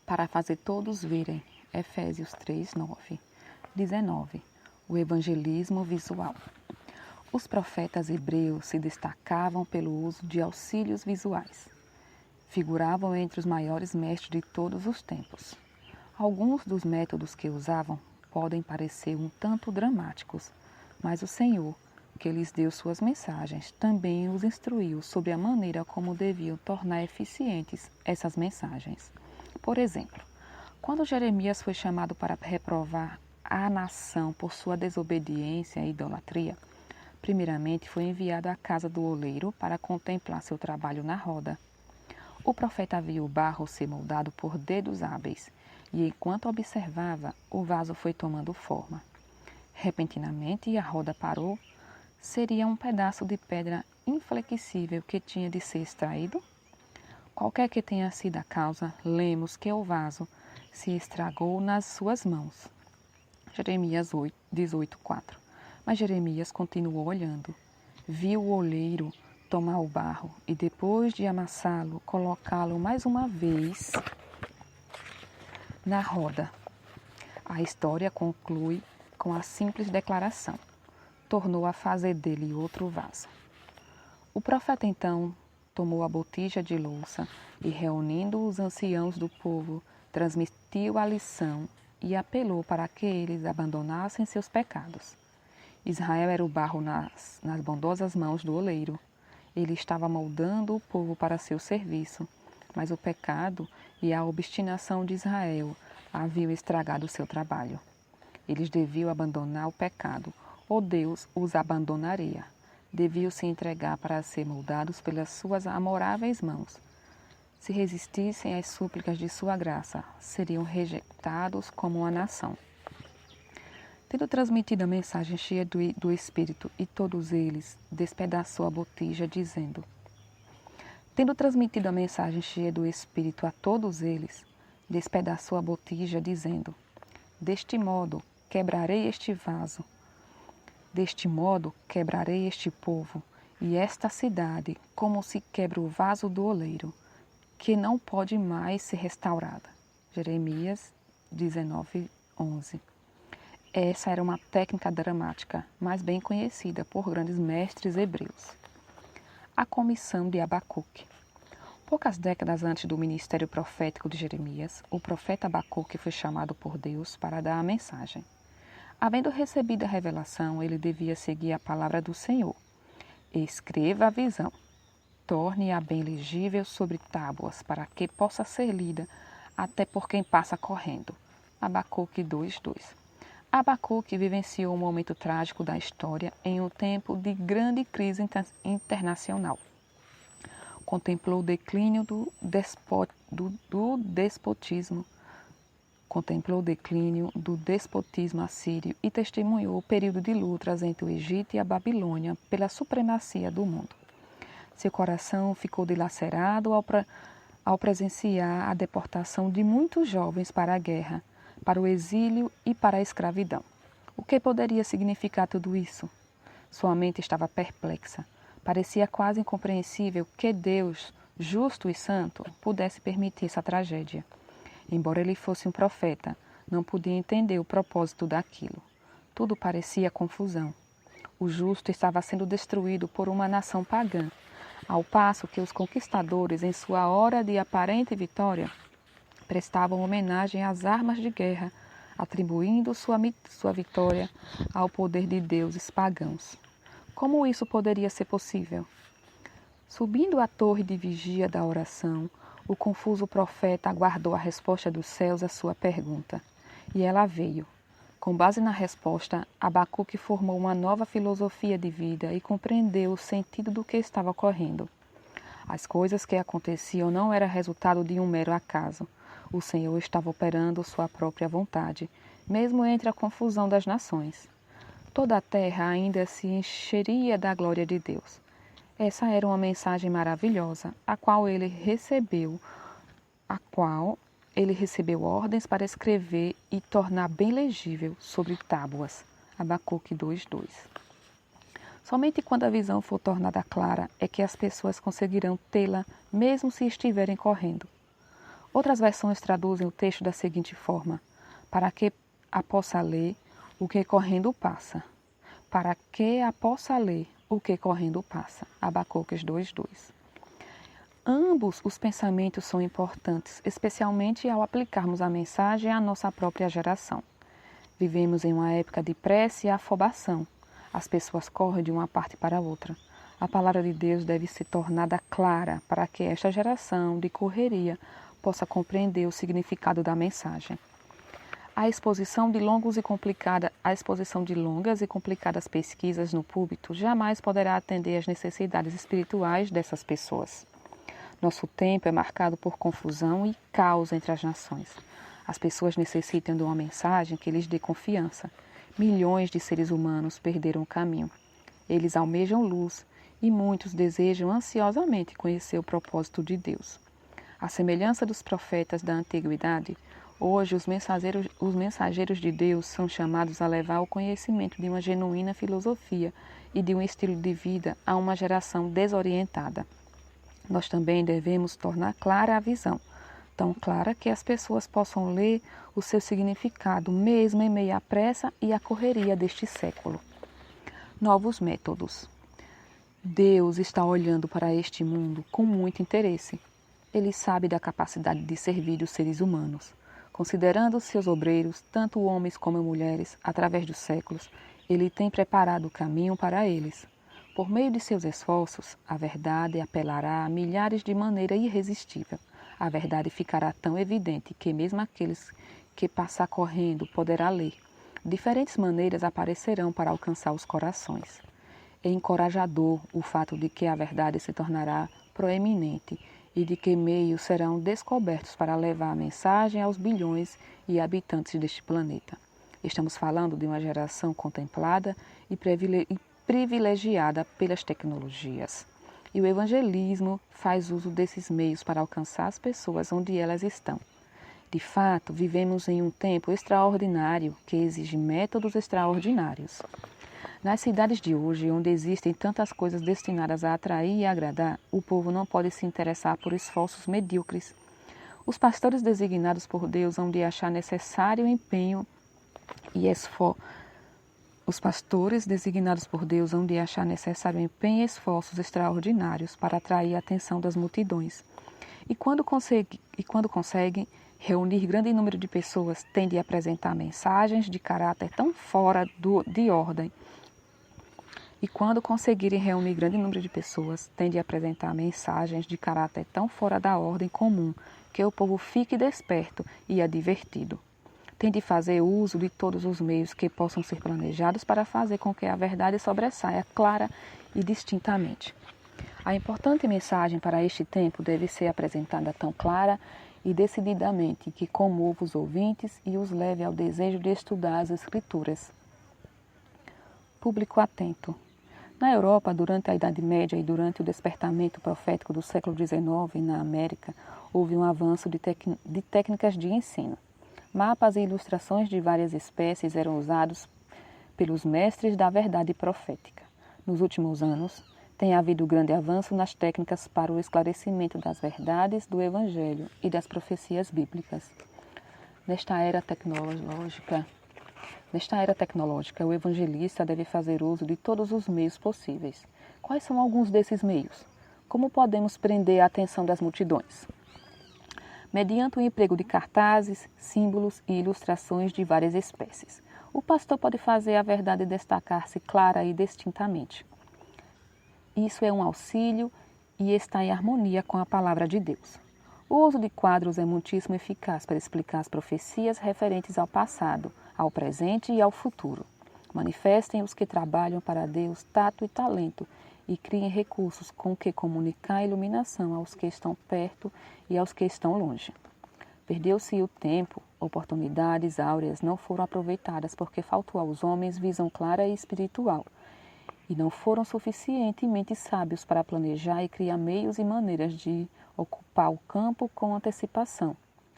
para fazer todos verem. Efésios 3, 9. 19. O evangelismo visual. Os profetas hebreus se destacavam pelo uso de auxílios visuais. Figuravam entre os maiores mestres de todos os tempos. Alguns dos métodos que usavam podem parecer um tanto dramáticos, mas o Senhor, que lhes deu suas mensagens, também os instruiu sobre a maneira como deviam tornar eficientes essas mensagens. Por exemplo, quando Jeremias foi chamado para reprovar a nação por sua desobediência e idolatria, primeiramente foi enviado à casa do oleiro para contemplar seu trabalho na roda. O profeta viu o barro ser moldado por dedos hábeis, e enquanto observava, o vaso foi tomando forma. Repentinamente, a roda parou. Seria um pedaço de pedra inflexível que tinha de ser extraído? Qualquer que tenha sido a causa, lemos que o vaso se estragou nas suas mãos. Jeremias 18:4. Mas Jeremias continuou olhando. Viu o oleiro tomar o barro e, depois de amassá-lo, colocá-lo mais uma vez na roda. A história conclui com a simples declaração: tornou a fazer dele outro vaso. O profeta então tomou a botija de louça e, reunindo os anciãos do povo, transmitiu a lição e apelou para que eles abandonassem seus pecados. Israel era o barro nas bondosas mãos do oleiro. Ele estava moldando o povo para seu serviço, mas o pecado e a obstinação de Israel haviam estragado seu trabalho. Eles deviam abandonar o pecado, ou Deus os abandonaria. Deviam se entregar para ser moldados pelas suas amoráveis mãos. Se resistissem às súplicas de sua graça, seriam rejeitados como uma nação. Tendo transmitido a mensagem cheia do Espírito, e todos eles, despedaçou a botija, dizendo: Tendo transmitido a mensagem cheia do Espírito a todos eles, despedaçou a botija, dizendo: Deste modo quebrarei este vaso. Deste modo quebrarei este povo e esta cidade, como se quebra o vaso do oleiro, que não pode mais ser restaurada. Jeremias 19:11. Essa era uma técnica dramática, mas bem conhecida por grandes mestres hebreus. A comissão de Abacuque. Poucas décadas antes do ministério profético de Jeremias, o profeta Abacuque foi chamado por Deus para dar a mensagem. Havendo recebido a revelação, ele devia seguir a palavra do Senhor. Escreva a visão, torne-a bem legível sobre tábuas, para que possa ser lida até por quem passa correndo. Abacuque 2:2. Abacuque vivenciou um momento trágico da história em um tempo de grande crise internacional. Contemplou o declínio do despotismo assírio e testemunhou o período de lutas entre o Egito e a Babilônia pela supremacia do mundo. Seu coração ficou dilacerado ao presenciar a deportação de muitos jovens para a guerra, para o exílio e para a escravidão. O que poderia significar tudo isso? Sua mente estava perplexa. Parecia quase incompreensível que Deus, justo e santo, pudesse permitir essa tragédia. Embora ele fosse um profeta, não podia entender o propósito daquilo. Tudo parecia confusão. O justo estava sendo destruído por uma nação pagã, ao passo que os conquistadores, em sua hora de aparente vitória, prestavam homenagem às armas de guerra, atribuindo sua vitória ao poder de deuses pagãos. Como isso poderia ser possível? Subindo a torre de vigia da oração, o confuso profeta aguardou a resposta dos céus à sua pergunta. E ela veio. Com base na resposta, Abacuque formou uma nova filosofia de vida e compreendeu o sentido do que estava ocorrendo. As coisas que aconteciam não eram resultado de um mero acaso. O Senhor estava operando sua própria vontade, mesmo entre a confusão das nações. Toda a terra ainda se encheria da glória de Deus. Essa era uma mensagem maravilhosa, a qual ele recebeu ordens para escrever e tornar bem legível sobre tábuas. Abacuque 2:2. Somente quando a visão for tornada clara é que as pessoas conseguirão tê-la, mesmo se estiverem correndo. Outras versões traduzem o texto da seguinte forma: para que a possa ler, o que correndo passa. Para que a possa ler, o que correndo passa. Abacuques 2:2. Ambos os pensamentos são importantes, especialmente ao aplicarmos a mensagem à nossa própria geração. Vivemos em uma época de pressa e afobação. As pessoas correm de uma parte para outra. A palavra de Deus deve ser tornada clara para que esta geração de correria possa compreender o significado da mensagem. A exposição de longas e complicadas pesquisas no púlpito jamais poderá atender às necessidades espirituais dessas pessoas. Nosso tempo é marcado por confusão e caos entre as nações. As pessoas necessitam de uma mensagem que lhes dê confiança. Milhões de seres humanos perderam o caminho. Eles almejam luz e muitos desejam ansiosamente conhecer o propósito de Deus. À semelhança dos profetas da antiguidade, hoje os mensageiros de Deus são chamados a levar o conhecimento de uma genuína filosofia e de um estilo de vida a uma geração desorientada. Nós também devemos tornar clara a visão, tão clara que as pessoas possam ler o seu significado, mesmo em meio à pressa e à correria deste século. Novos métodos. Deus está olhando para este mundo com muito interesse. Ele sabe da capacidade de servir os seres humanos. Considerando os seus obreiros, tanto homens como mulheres, através dos séculos, ele tem preparado o caminho para eles. Por meio de seus esforços, a verdade apelará a milhares de maneira irresistível. A verdade ficará tão evidente que mesmo aqueles que passar correndo poderá ler. Diferentes maneiras aparecerão para alcançar os corações. É encorajador o fato de que a verdade se tornará proeminente e de que meios serão descobertos para levar a mensagem aos bilhões e habitantes deste planeta. Estamos falando de uma geração contemplada e privilegiada pelas tecnologias. E o evangelismo faz uso desses meios para alcançar as pessoas onde elas estão. De fato, vivemos em um tempo extraordinário que exige métodos extraordinários. Nas cidades de hoje, onde existem tantas coisas destinadas a atrair e agradar, o povo não pode se interessar por esforços medíocres. Os pastores designados por Deus hão de achar necessário empenho e esforço. Os pastores designados por Deus hão de achar necessário empenho e esforços extraordinários para atrair a atenção das multidões. E quando conseguem reunir grande número de pessoas, têm de apresentar mensagens de caráter tão fora de ordem. E quando conseguirem reunir grande número de pessoas, têm de apresentar mensagens de caráter tão fora da ordem comum que o povo fique desperto e advertido. Tem de fazer uso de todos os meios que possam ser planejados para fazer com que a verdade sobressaia clara e distintamente. A importante mensagem para este tempo deve ser apresentada tão clara e decididamente que comova os ouvintes e os leve ao desejo de estudar as Escrituras. Público atento. Na Europa, durante a Idade Média e durante o despertamento profético do século XIX na América, houve um avanço de técnicas de ensino. Mapas e ilustrações de várias espécies eram usados pelos mestres da verdade profética. Nos últimos anos, tem havido grande avanço nas técnicas para o esclarecimento das verdades do Evangelho e das profecias bíblicas. Nesta era tecnológica, o evangelista deve fazer uso de todos os meios possíveis. Quais são alguns desses meios? Como podemos prender a atenção das multidões? Mediante o emprego de cartazes, símbolos e ilustrações de várias espécies. O pastor pode fazer a verdade destacar-se clara e distintamente. Isso é um auxílio e está em harmonia com a palavra de Deus. O uso de quadros é muitíssimo eficaz para explicar as profecias referentes ao passado, ao presente e ao futuro. Manifestem os que trabalham para Deus tato e talento e criem recursos com que comunicar a iluminação aos que estão perto e aos que estão longe. Perdeu-se o tempo, oportunidades áureas não foram aproveitadas porque faltou aos homens visão clara e espiritual, e não foram suficientemente sábios para planejar e criar meios e maneiras de ocupar o campo com antecipação,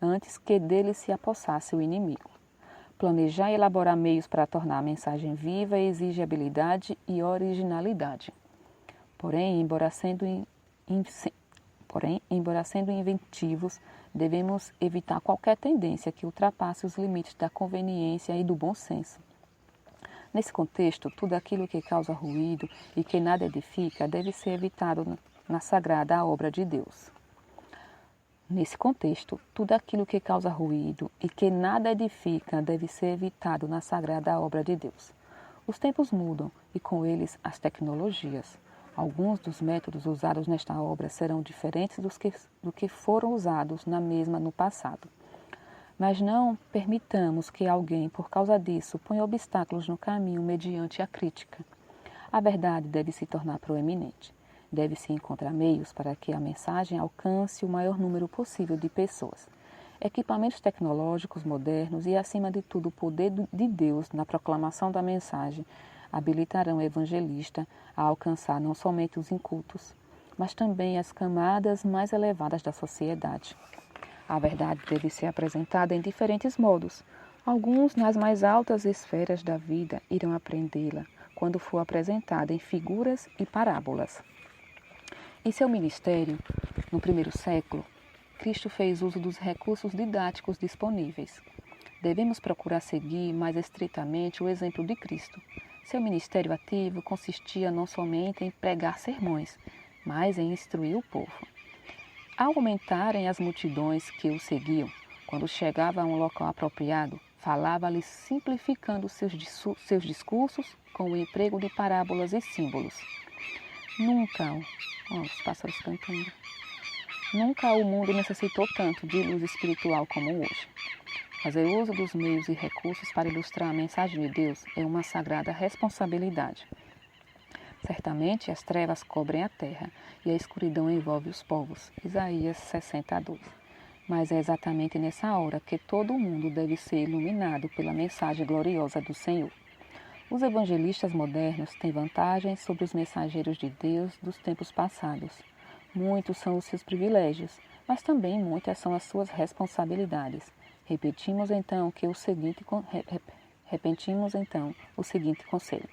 antes que dele se apossasse o inimigo. Planejar e elaborar meios para tornar a mensagem viva exige habilidade e originalidade. Porém, embora sendo inventivos, Devemos evitar qualquer tendência que ultrapasse os limites da conveniência e do bom senso. Nesse contexto, tudo aquilo que causa ruído e que nada edifica deve ser evitado na sagrada obra de Deus. Nesse contexto, tudo aquilo que causa ruído e que nada edifica deve ser evitado na sagrada obra de Deus. Os tempos mudam e com eles as tecnologias. Alguns dos métodos usados nesta obra serão diferentes do que foram usados na mesma no passado. Mas não permitamos que alguém, por causa disso, ponha obstáculos no caminho mediante a crítica. A verdade deve se tornar proeminente. Deve-se encontrar meios para que a mensagem alcance o maior número possível de pessoas. Equipamentos tecnológicos modernos e, acima de tudo, o poder de Deus na proclamação da mensagem habilitarão o evangelista a alcançar não somente os incultos, mas também as camadas mais elevadas da sociedade. A verdade deve ser apresentada em diferentes modos. Alguns, nas mais altas esferas da vida, irão aprendê-la quando for apresentada em figuras e parábolas. Em seu ministério, no primeiro século, Cristo fez uso dos recursos didáticos disponíveis. Devemos procurar seguir mais estritamente o exemplo de Cristo. Seu ministério ativo consistia não somente em pregar sermões, mas em instruir o povo. Ao aumentarem as multidões que o seguiam, quando chegava a um local apropriado, falava-lhes simplificando seus discursos com o emprego de parábolas e símbolos. Os pássaros cantando. Nunca o mundo necessitou tanto de luz espiritual como hoje. Fazer uso dos meios e recursos para ilustrar a mensagem de Deus é uma sagrada responsabilidade. Certamente as trevas cobrem a terra e a escuridão envolve os povos. Isaías 60:2. Mas é exatamente nessa hora que todo o mundo deve ser iluminado pela mensagem gloriosa do Senhor. Os evangelistas modernos têm vantagens sobre os mensageiros de Deus dos tempos passados. Muitos são os seus privilégios, mas também muitas são as suas responsabilidades. Repetimos então o seguinte conselho.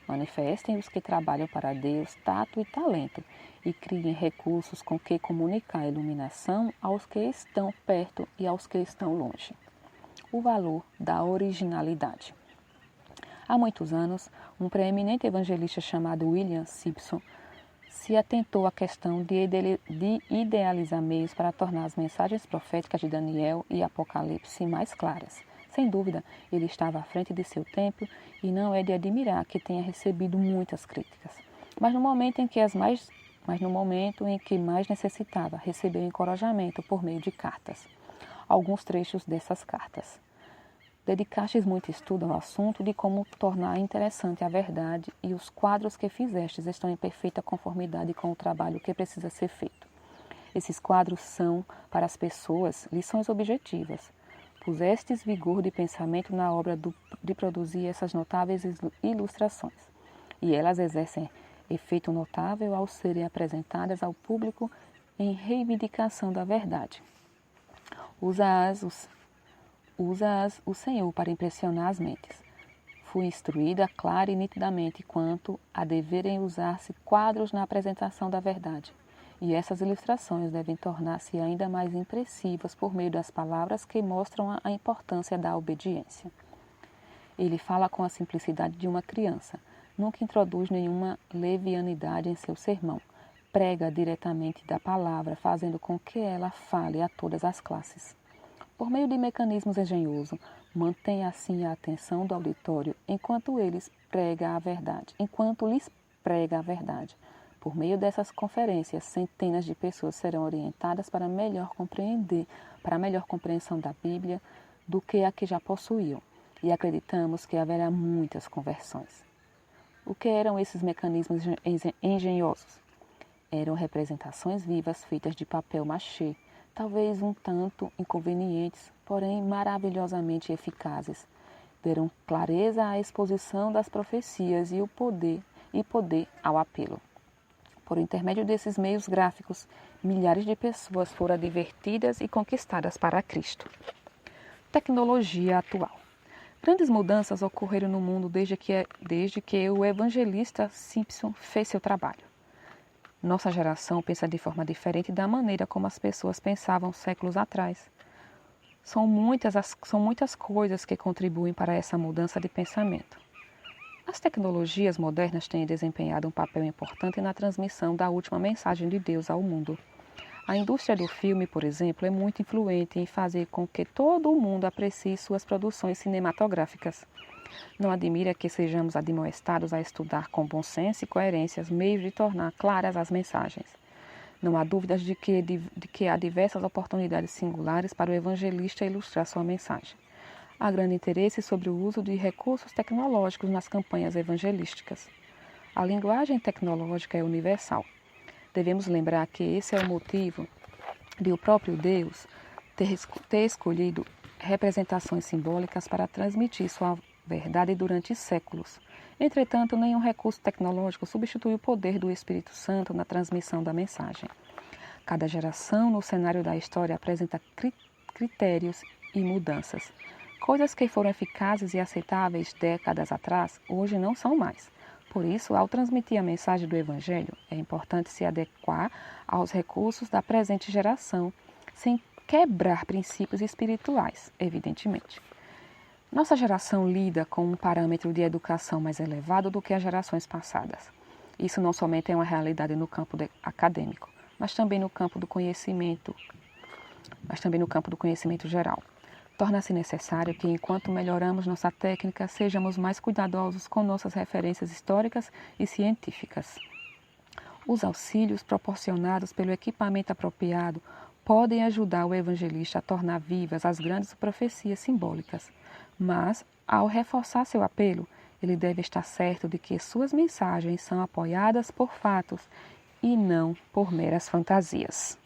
Manifestem os que trabalham para Deus tato e talento e criem recursos com que comunicar a iluminação aos que estão perto e aos que estão longe. O valor da originalidade. Há muitos anos, um preeminente evangelista chamado William Simpson se atentou à questão de idealizar meios para tornar as mensagens proféticas de Daniel e Apocalipse mais claras. Sem dúvida, ele estava à frente de seu tempo e não é de admirar que tenha recebido muitas críticas. Mas no momento em que mais necessitava, recebeu encorajamento por meio de cartas. Alguns trechos dessas cartas. Dedicastes muito estudo ao assunto de como tornar interessante a verdade e os quadros que fizestes estão em perfeita conformidade com o trabalho que precisa ser feito. Esses quadros são, para as pessoas, lições objetivas. Pusestes vigor de pensamento na obra de produzir essas notáveis ilustrações, e elas exercem efeito notável ao serem apresentadas ao público em reivindicação da verdade. Usa-as o Senhor para impressionar as mentes. Fui instruída clara e nitidamente quanto a deverem usar-se quadros na apresentação da verdade. E essas ilustrações devem tornar-se ainda mais impressivas por meio das palavras que mostram a importância da obediência. Ele fala com a simplicidade de uma criança, nunca introduz nenhuma levianidade em seu sermão, prega diretamente da palavra, fazendo com que ela fale a todas as classes. Por meio de mecanismos engenhosos, mantém assim a atenção do auditório enquanto lhes prega a verdade. Por meio dessas conferências, centenas de pessoas serão orientadas para a melhor compreensão da Bíblia do que a que já possuíam, e acreditamos que haverá muitas conversões. O que eram esses mecanismos engenhosos? Eram representações vivas feitas de papel machê, talvez um tanto inconvenientes, porém maravilhosamente eficazes. Deram clareza à exposição das profecias e poder ao apelo. Por intermédio desses meios gráficos, milhares de pessoas foram advertidas e conquistadas para Cristo. Tecnologia atual. Grandes mudanças ocorreram no mundo desde que o evangelista Simpson fez seu trabalho. Nossa geração pensa de forma diferente da maneira como as pessoas pensavam séculos atrás. São muitas coisas que contribuem para essa mudança de pensamento. As tecnologias modernas têm desempenhado um papel importante na transmissão da última mensagem de Deus ao mundo. A indústria do filme, por exemplo, é muito influente em fazer com que todo o mundo aprecie suas produções cinematográficas. Não admira que sejamos admoestados a estudar com bom senso e coerência os meios de tornar claras as mensagens. Não há dúvidas de que há diversas oportunidades singulares para o evangelista ilustrar sua mensagem. Há grande interesse sobre o uso de recursos tecnológicos nas campanhas evangelísticas. A linguagem tecnológica é universal. Devemos lembrar que esse é o motivo de o próprio Deus ter escolhido representações simbólicas para transmitir sua verdade durante séculos. Entretanto, nenhum recurso tecnológico substitui o poder do Espírito Santo na transmissão da mensagem. Cada geração no cenário da história apresenta critérios e mudanças. Coisas que foram eficazes e aceitáveis décadas atrás, hoje não são mais. Por isso, ao transmitir a mensagem do Evangelho, é importante se adequar aos recursos da presente geração, sem quebrar princípios espirituais, evidentemente. Nossa geração lida com um parâmetro de educação mais elevado do que as gerações passadas. Isso não somente é uma realidade no campo acadêmico, mas também no campo do conhecimento geral. Torna-se necessário que, enquanto melhoramos nossa técnica, sejamos mais cuidadosos com nossas referências históricas e científicas. Os auxílios proporcionados pelo equipamento apropriado podem ajudar o evangelista a tornar vivas as grandes profecias simbólicas, mas, ao reforçar seu apelo, ele deve estar certo de que suas mensagens são apoiadas por fatos e não por meras fantasias.